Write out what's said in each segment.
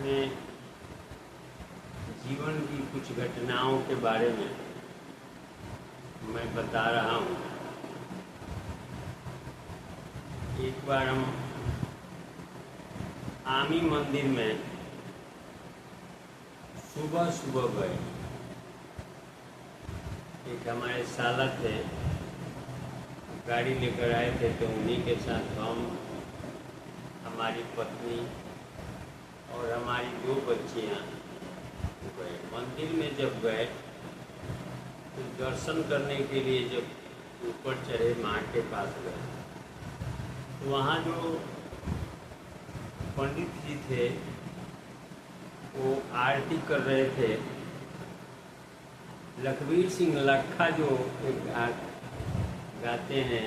अपने जीवन की कुछ घटनाओं के बारे में मैं बता रहा हूँ। एक बार हम आमी मंदिर में सुबह सुबह गए। एक हमारे साला थे, गाड़ी लेकर आए थे, तो उन्हीं के साथ हम, हमारी पत्नी और हमारी 2 बच्चियाँ गए। मंदिर में जब गए तो दर्शन करने के लिए जब ऊपर चढ़े, माँ के पास गए, तो वहाँ जो पंडित जी थे वो आरती कर रहे थे। लखबीर सिंह लखा जो एक गाते हैं,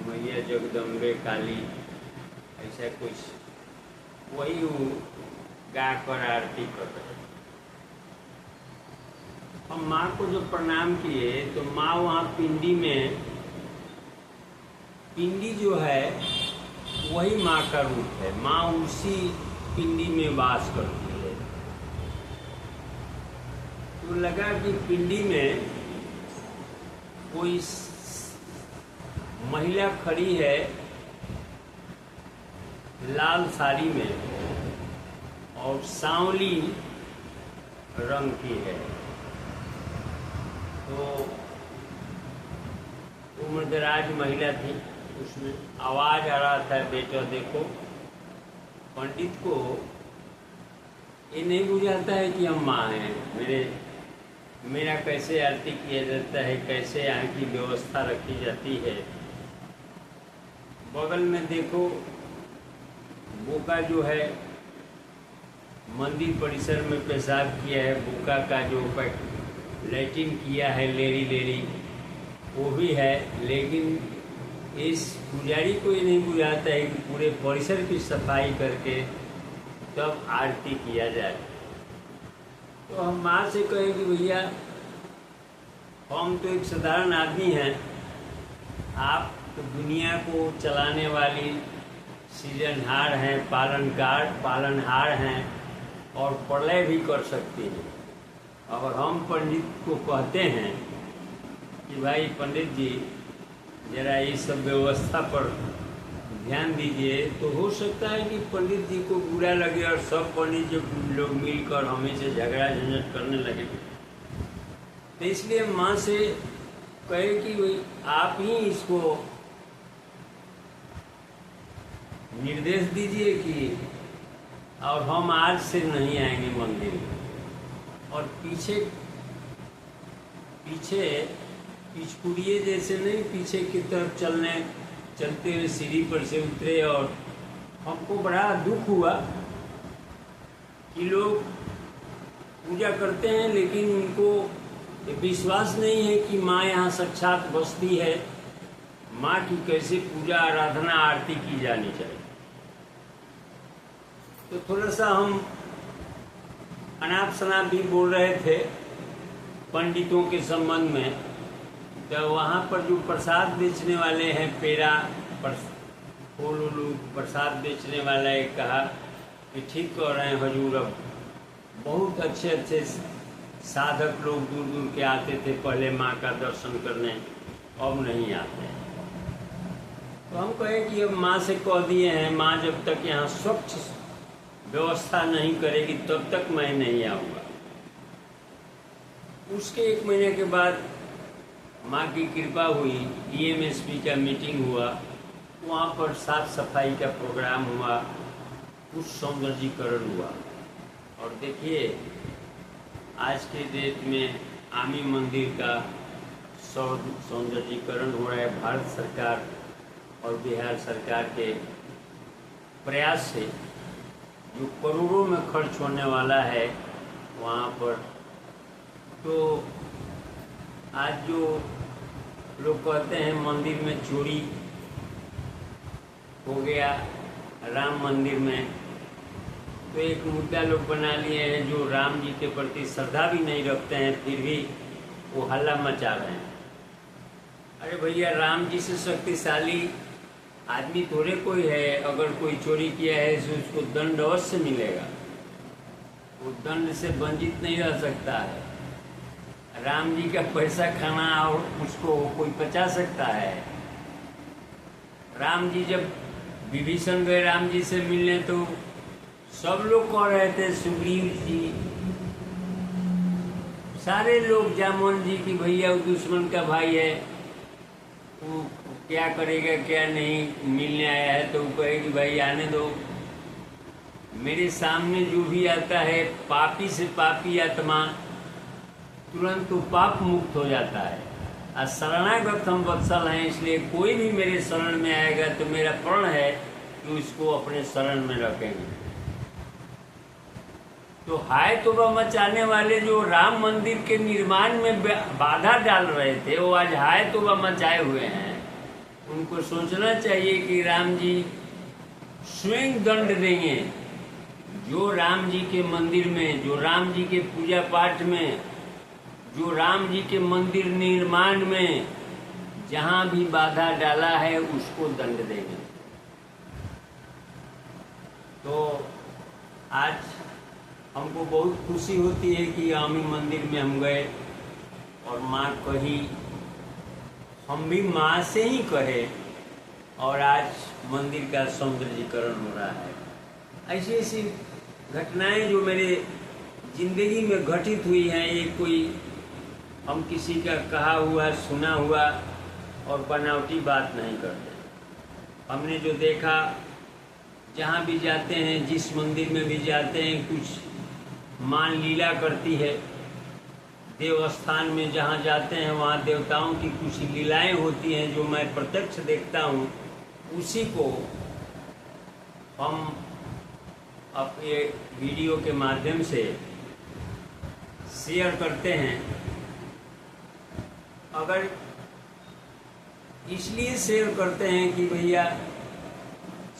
मैया जगदम्बे काली, ऐसा कुछ, वही वो गा कर आरती कर रहे। हम माँ को जब प्रणाम किए तो माँ वहाँ पिंडी में, पिंडी जो है वही माँ का रूप है। माँ उसी पिंडी में वास करती है। तो लगा कि पिंडी में कोई महिला खड़ी है लाल साड़ी में और सांवली रंग की है। तो उम्रदराज महिला थी। उसमें आवाज आ रहा था, बेटा देखो। पंडित को ये नहीं बुझाता है कि हम माँ हैं, मेरा कैसे आरती किया जाता है, कैसे यहाँ की व्यवस्था रखी जाती है। बगल में देखो, बोका जो है मंदिर परिसर में पेशाब किया है, बोका का जो लैट्रिन किया है, लेरी लेरी, वो भी है। लेकिन इस पुजारी को ये नहीं बुझाता है कि पूरे परिसर की सफाई करके तब आरती किया जाए। तो हम माँ से कहे कि भैया हम तो एक साधारण आदमी हैं, आप तो दुनिया को चलाने वाली सृजनहार हैं, पालनहार हैं और प्रलय भी कर सकती हैं। और हम पंडित को कहते हैं कि भाई पंडित जी जरा इस सब व्यवस्था पर ध्यान दीजिए, तो हो सकता है कि पंडित जी को बुरा लगे और सब पंडित जो लोग मिलकर हमें से झगड़ा झंझट करने लगे। तो इसलिए माँ से कहे कि भाई आप ही इसको निर्देश दीजिए कि, और हम आज से नहीं आएंगे मंदिर में। और पीछे पिछकुड़िए जैसे नहीं, पीछे की तरफ चलते हुए सीढ़ी पर से उतरे। और हमको बड़ा दुख हुआ कि लोग पूजा करते हैं लेकिन उनको ये विश्वास नहीं है कि माँ यहाँ साक्षात बसती है। माँ की कैसे पूजा आराधना आरती की जानी चाहिए। तो थोड़ा सा हम अनाप शनाप भी बोल रहे थे पंडितों के संबंध में। तो वहाँ पर जो प्रसाद बेचने वाले हैं, पेड़ा फूल प्रसाद बेचने वाला एक कहा कि ठीक कह रहे हैं हजूर, अब बहुत अच्छे अच्छे साधक लोग दूर दूर के आते थे पहले माँ का दर्शन करने, अब नहीं आते। तो हम कहें कि अब माँ से कह दिए हैं, माँ जब तक यहाँ स्वच्छ व्यवस्था नहीं करेगी तब तक मैं नहीं आऊँगा। उसके 1 महीने के बाद माँ की कृपा हुई, DMSP का मीटिंग हुआ, वहाँ पर साफ सफाई का प्रोग्राम हुआ, कुछ सौंदर्यीकरण हुआ। और देखिए आज के डेट में आमी मंदिर का सौंदर्यीकरण हो रहा है। भारत सरकार और बिहार सरकार के प्रयास से जो करोड़ों में खर्च होने वाला है वहाँ पर। तो आज जो लोग कहते हैं मंदिर में चोरी हो गया राम मंदिर में, तो एक मुद्दा लोग बना लिए हैं जो राम जी के प्रति श्रद्धा भी नहीं रखते हैं, फिर भी वो हल्ला मचा रहे हैं। अरे भैया, राम जी से शक्तिशाली आदमी थोड़े कोई है, अगर कोई चोरी किया है तो उसको दंड अवश्य मिलेगा, वो दंड से वंचित नहीं रह सकता है। राम जी का पैसा खाना और उसको कोई बचा सकता है? राम जी जब विभीषण गए राम जी से मिलने तो सब लोग कह रहे थे, सुग्रीव जी, सारे लोग, जामवन जी की भैया वो दुश्मन का भाई है, वो क्या करेगा क्या नहीं, मिलने आया है तो वो कहे कि भाई आने दो, मेरे सामने जो भी आता है पापी से पापी आत्मा तुरंत तो पाप मुक्त हो जाता है। और शरणागत हम वत्सल हैं, इसलिए कोई भी मेरे शरण में आएगा तो मेरा प्रण है कि उसको अपने शरण में रखेंगे। तो हाय तौबा मचाने वाले जो राम मंदिर के निर्माण में बाधा डाल रहे थे, वो आज हाय तौबा मचाए हुए हैं। उनको सोचना चाहिए कि राम जी स्वयं दंड देंगे। जो राम जी के मंदिर में, जो राम जी के पूजा पाठ में, जो राम जी के मंदिर निर्माण में जहाँ भी बाधा डाला है उसको दंड देंगे। तो आज हमको बहुत खुशी होती है कि आमी मंदिर में हम गए और माँ कही, हम भी माँ से ही कहे, और आज मंदिर का सौंदर्यीकरण हो रहा है। ऐसी ऐसी घटनाएं जो मेरे जिंदगी में घटित हुई हैं, ये कोई हम किसी का कहा हुआ सुना हुआ और बनावटी बात नहीं करते। हमने जो देखा, जहाँ भी जाते हैं, जिस मंदिर में भी जाते हैं, कुछ मान लीला करती है। देवस्थान में जहाँ जाते हैं वहाँ देवताओं की कुछ लीलाएं होती हैं जो मैं प्रत्यक्ष देखता हूँ, उसी को हम अपने वीडियो के माध्यम से शेयर करते हैं। अगर इसलिए शेयर करते हैं कि भैया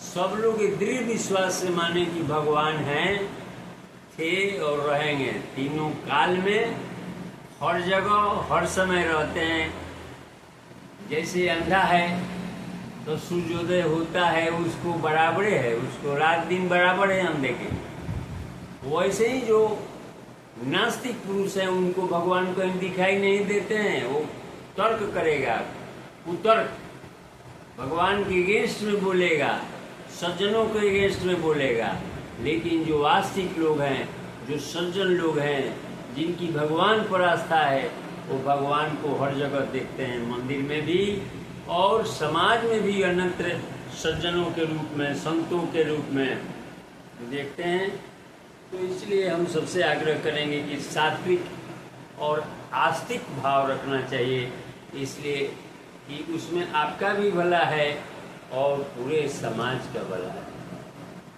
सब लोग दृढ़ विश्वास से माने कि भगवान हैं, थे और रहेंगे, तीनों काल में, हर जगह, हर समय रहते हैं। जैसे अंधा है तो सूर्योदय होता है, उसको बराबर है, उसको रात दिन बराबर है अंधे के। वैसे ही जो नास्तिक पुरुष हैं उनको भगवान कहीं दिखाई नहीं देते हैं, वो तर्क करेगा, कुतर्क, भगवान के अगेंस्ट में बोलेगा, सज्जनों के अगेंस्ट में बोलेगा। लेकिन जो आस्तिक लोग हैं, जो सज्जन लोग हैं, जिनकी भगवान पर आस्था है, वो भगवान को हर जगह देखते हैं, मंदिर में भी और समाज में भी अन्यत्र सज्जनों के रूप में, संतों के रूप में देखते हैं। तो इसलिए हम सबसे आग्रह करेंगे कि सात्विक और आस्तिक भाव रखना चाहिए, इसलिए कि उसमें आपका भी भला है और पूरे समाज का भला है।